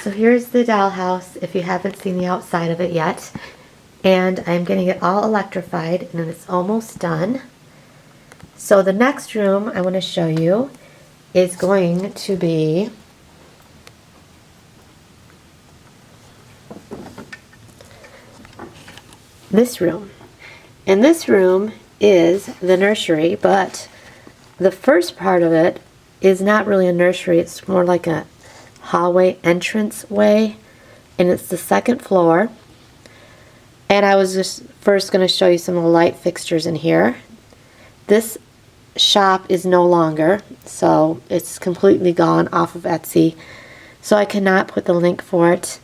So here's the dollhouse if you haven't seen the outside of it yet. And I'm getting it all electrified and it's almost done. So the next room I want to show you is going to be this room. And this room is the nursery, but the first part of it is not really a nursery. It's more like a hallway entrance way, and it's the second floor. And I was just first going to show you some of the light fixtures in here. This shop is no longer, so it's completely gone off of Etsy, so I cannot put the link for it.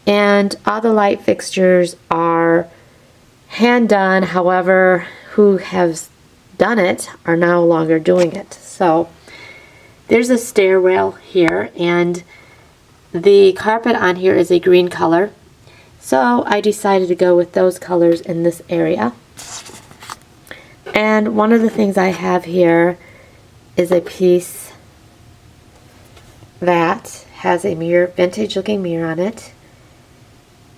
And all the light fixtures are hand done, however, who has done it are no longer doing it. So there's a stair rail here, and the carpet on here is a green color, so I decided to go with those colors in this area. And one of the things I have here is a piece that has a mirror, vintage looking mirror on it.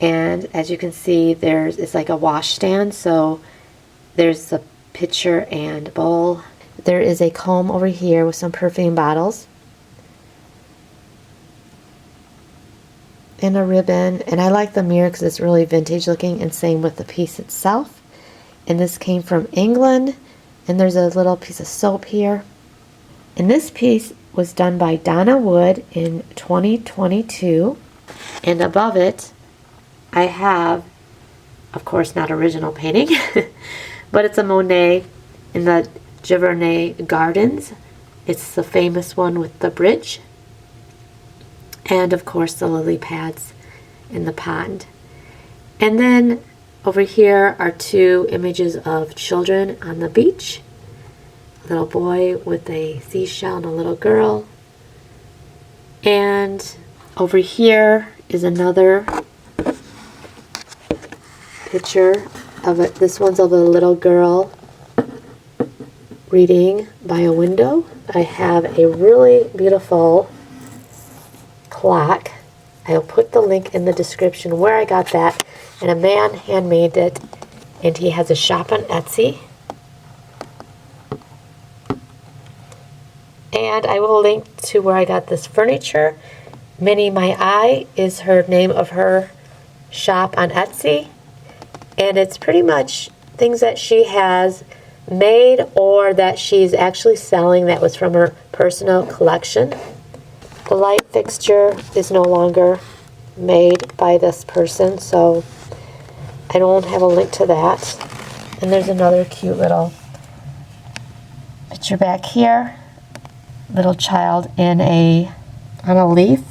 And as you can see, it's like a washstand, so there's a pitcher and bowl. There is a comb over here with some perfume bottles. And a ribbon. And I like the mirror because it's really vintage looking, and same with the piece itself. And this came from England. And there's a little piece of soap here. And this piece was done by Donna Wood in 2022. And above it, I have, of course, not original painting, but it's a Monet in the Giverny Gardens. It's the famous one with the bridge. And of course the lily pads in the pond. And then over here are two images of children on the beach. A little boy with a seashell and a little girl. And over here is another picture of it. This one's of a little girl reading by a window. I have a really beautiful clock. I'll put the link in the description where I got that. And a man handmade it, and he has a shop on Etsy. And I will link to where I got this furniture. Minnie My Eye is her name of her shop on Etsy. And it's pretty much things that she has made or that she's actually selling that was from her personal collection. The light fixture is no longer made by this person, so I don't have a link to that. And there's another cute little picture back here. Little child on a leaf.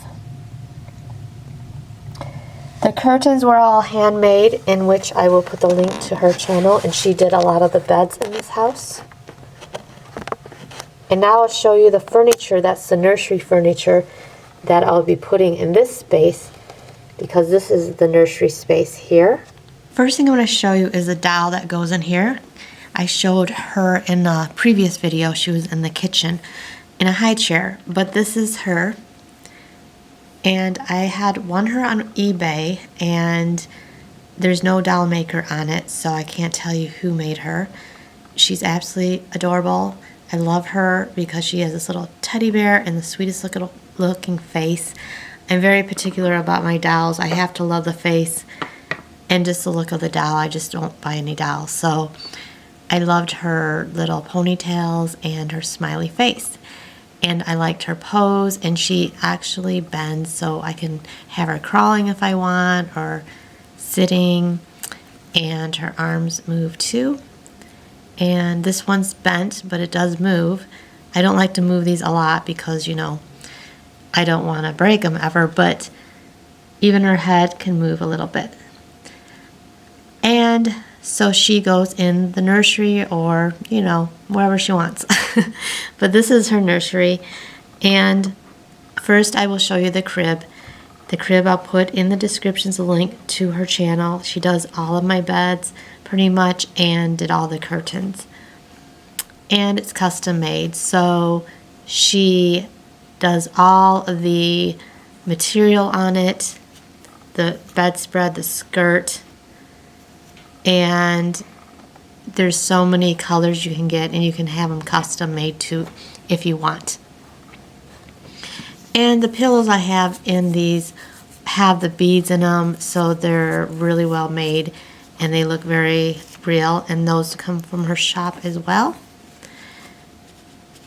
The curtains were all handmade, in which I will put the link to her channel, and she did a lot of the beds in this house. And now I'll show you the furniture. That's the nursery furniture that I'll be putting in this space, because this is the nursery space here. First thing I'm going to show you is the doll that goes in here. I showed her in the previous video. She was in the kitchen in a high chair, but this is her. And I had won her on eBay, and there's no doll maker on it, so I can't tell you who made her. She's absolutely adorable. I love her because she has this little teddy bear and the sweetest looking face. I'm very particular about my dolls. I have to love the face and just the look of the doll. I just don't buy any dolls. So I loved her little ponytails and her smiley face. And I liked her pose, and she actually bends, so I can have her crawling if I want, or sitting, and her arms move too. And this one's bent, but it does move. I don't like to move these a lot because, you know, I don't want to break them ever, but even her head can move a little bit. And so she goes in the nursery, or, you know, wherever she wants. But this is her nursery. And first I will show you the crib. The crib I'll put in the description, a link to her channel. She does all of my beds pretty much, and did all the curtains. And it's custom made, so she does all of the material on it, the bedspread, the skirt, and there's so many colors you can get, and you can have them custom made too if you want. And the pillows I have in these have the beads in them, so they're really well made and they look very real, and those come from her shop as well.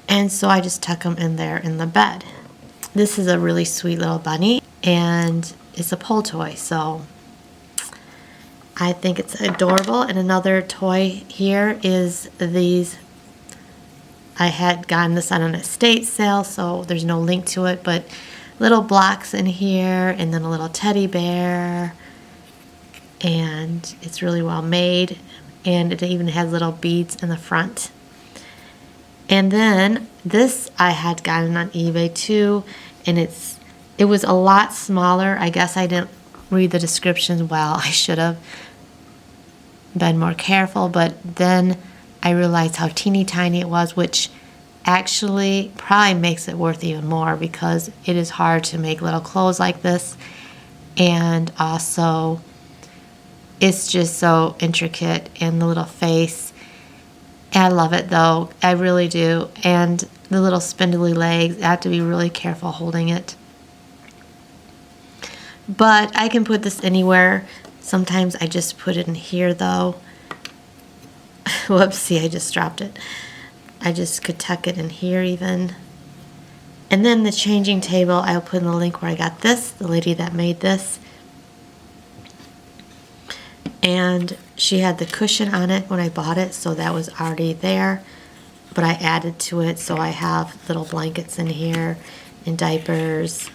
And so I just tuck them in there in the bed. This is a really sweet little bunny, and it's a pull toy, so I think it's adorable. And another toy here is these. I had gotten this on an estate sale, so there's no link to it, but little blocks in here, and then a little teddy bear, and it's really well made, and it even has little beads in the front. And then this I had gotten on eBay too, and it was a lot smaller. I guess I didn't read the descriptions well. I should have been more careful, but then I realized how teeny tiny it was, which actually probably makes it worth even more, because it is hard to make little clothes like this, and also it's just so intricate, and the little face. I love it though, I really do. And the little spindly legs, I have to be really careful holding it. But I can put this anywhere. Sometimes I just put it in here though. Whoopsie, I just dropped it. I just could tuck it in here even. And then the changing table, I'll put in the link where I got this, the lady that made this. And she had the cushion on it when I bought it, so that was already there. But I added to it, so I have little blankets in here, and diapers,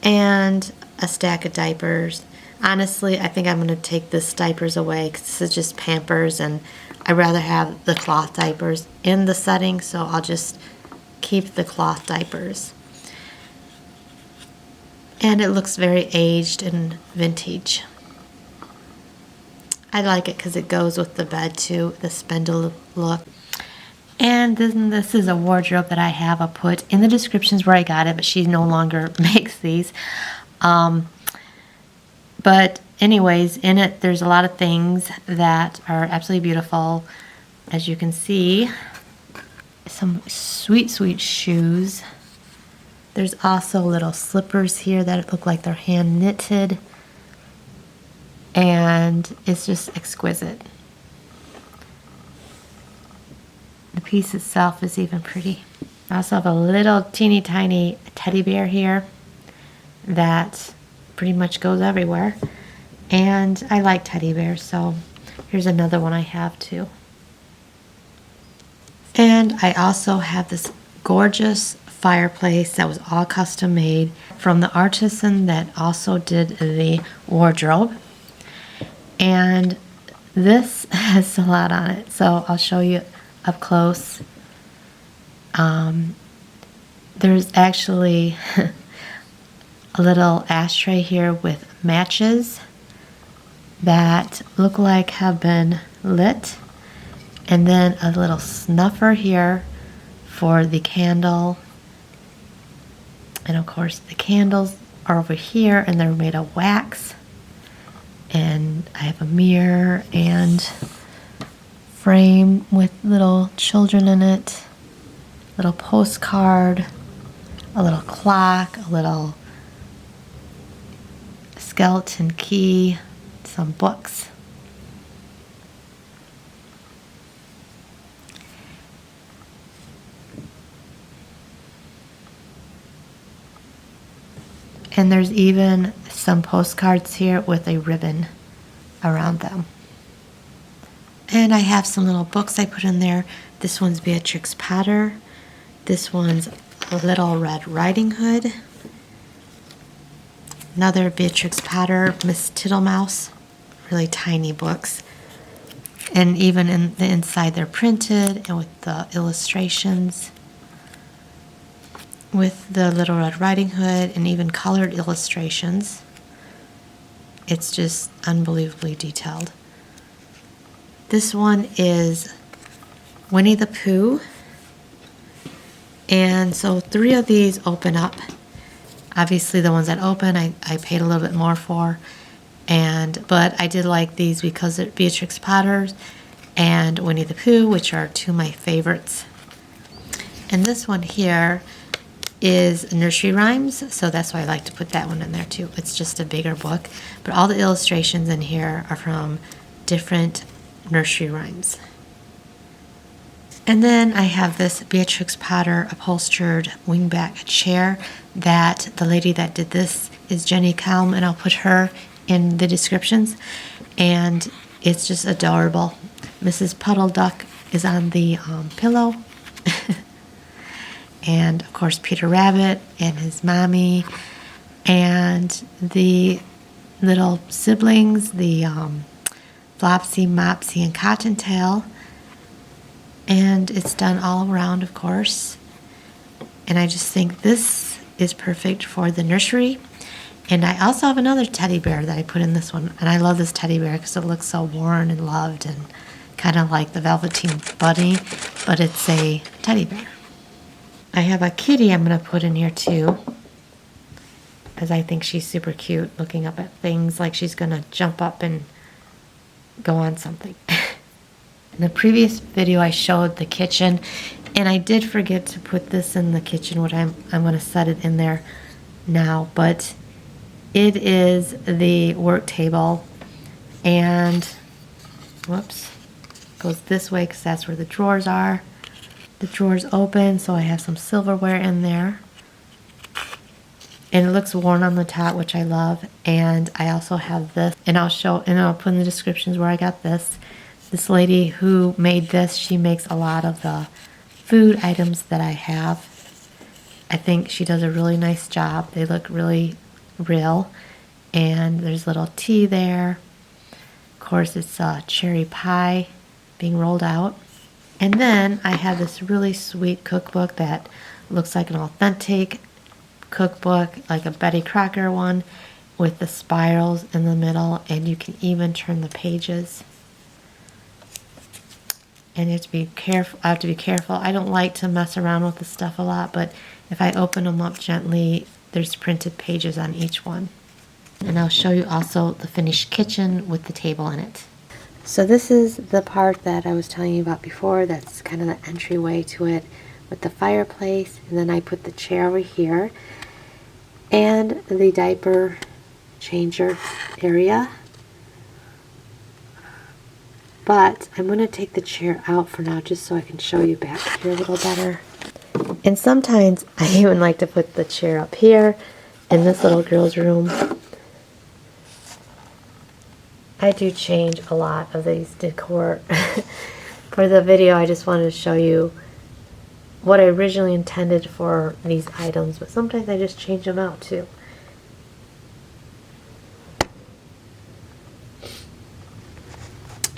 and a stack of diapers. Honestly, I think I'm going to take this diapers away, because this is just Pampers, and I'd rather have the cloth diapers in the setting, so I'll just keep the cloth diapers. And it looks very aged and vintage. I like it because it goes with the bed too, the spindle look. And then this is a wardrobe that I have. I'll put in the descriptions where I got it, but she no longer makes these. But anyways, in it there's a lot of things that are absolutely beautiful. As you can see, some sweet, sweet shoes. There's also little slippers here that look like they're hand knitted. And it's just exquisite. The piece itself is even pretty. I also have a little teeny tiny teddy bear here that pretty much goes everywhere. And I like teddy bears, so here's another one I have too. And I also have this gorgeous fireplace that was all custom made from the artisan that also did the wardrobe. And this has a lot on it, so I'll show you up close. There's actually a little ashtray here with matches that look like have been lit, and then a little snuffer here for the candle. And of course the candles are over here, and they're made of wax. And I have a mirror and frame with little children in it, little postcard, a little clock, a little skeleton key, some books. And there's even some postcards here with a ribbon around them. And I have some little books I put in there. This one's Beatrix Potter. This one's Little Red Riding Hood. Another Beatrix Potter, Miss Tittlemouse. Really tiny books. And even in the inside they're printed and with the illustrations. With the Little Red Riding Hood and even colored illustrations. It's just unbelievably detailed. This one is Winnie the Pooh. And so 3 of these open up. Obviously the ones that open I paid a little bit more for, but I did like these because they're Beatrix Potter's and Winnie the Pooh, which are two of my favorites. And this one here is nursery rhymes, so that's why I like to put that one in there too. It's just a bigger book, but all the illustrations in here are from different nursery rhymes. And then I have this Beatrix Potter upholstered wingback chair that the lady that did this is Jenny Kalm, and I'll put her in the descriptions. And it's just adorable. Mrs. Puddle Duck is on the pillow. And of course Peter Rabbit and his mommy and the little siblings, the Flopsy, Mopsy, and Cottontail. And it's done all around, of course. And I just think this is perfect for the nursery. And I also have another teddy bear that I put in this one. And I love this teddy bear because it looks so worn and loved and kind of like the Velveteen Bunny, but it's a teddy bear. I have a kitty I'm going to put in here too, as I think she's super cute, looking up at things like she's going to jump up and go on something. In the previous video I showed the kitchen, and I did forget to put this in the kitchen, which I'm going to set it in there now, but it is the work table, and whoops, goes this way because that's where the drawers are. The drawers open, so I have some silverware in there, and it looks worn on the top, which I love. And I also have this, and I'll put in the descriptions where I got this. This lady who made this, she makes a lot of the food items that I have. I think she does a really nice job. They look really real. And there's a little tea there. Of course, it's a cherry pie being rolled out. And then I have this really sweet cookbook that looks like an authentic cookbook, like a Betty Crocker one, with the spirals in the middle, and you can even turn the pages. And you have to be careful. I have to be careful. I don't like to mess around with the stuff a lot, but if I open them up gently, there's printed pages on each one. And I'll show you also the finished kitchen with the table in it. So this is the part that I was telling you about before. That's kind of the entryway to it with the fireplace. And then I put the chair over here and the diaper changer area. But I'm going to take the chair out for now just so I can show you back here a little better. And sometimes I even like to put the chair up here in this little girl's room. I do change a lot of these decor. For the video, I just wanted to show you what I originally intended for these items, but sometimes I just change them out too.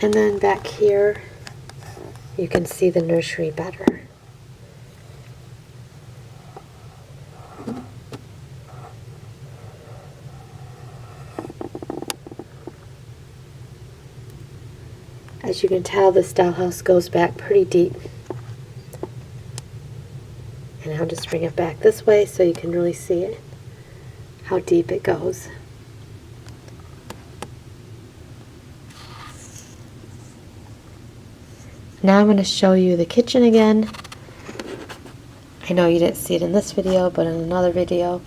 And then back here, you can see the nursery better. As you can tell, this dollhouse goes back pretty deep. And I'll just bring it back this way so you can really see it, how deep it goes. Now I'm going to show you the kitchen again. I know you didn't see it in this video, but in another video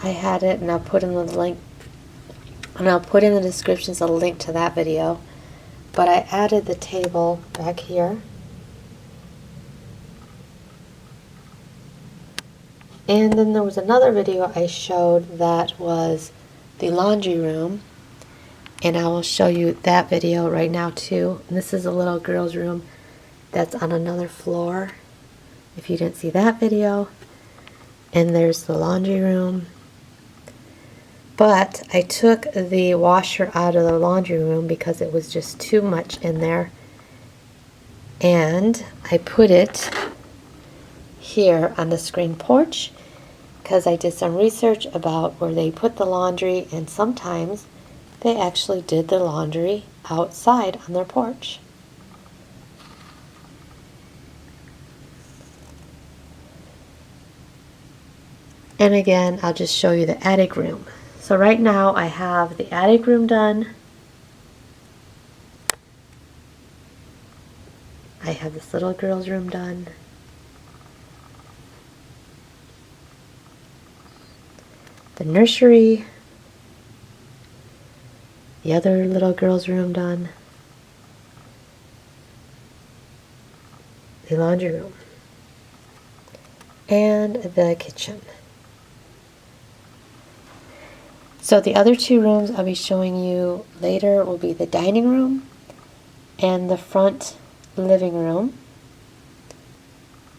I had it, and I'll put in the link, and I'll put in the descriptions a link to that video. But I added the table back here. And then there was another video I showed that was the laundry room. And I will show you that video right now too. And this is a little girl's room that's on another floor, if you didn't see that video. And there's the laundry room. But I took the washer out of the laundry room because it was just too much in there. And I put it here on the screen porch because I did some research about where they put the laundry, and sometimes they actually did the laundry outside on their porch. And again, I'll just show you the attic room. So right now I have the attic room done. I have this little girl's room done. The nursery. The other little girl's room done. The laundry room. And the kitchen. So the other two rooms I'll be showing you later will be the dining room and the front living room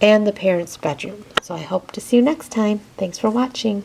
and the parents' bedroom. So I hope to see you next time. Thanks for watching.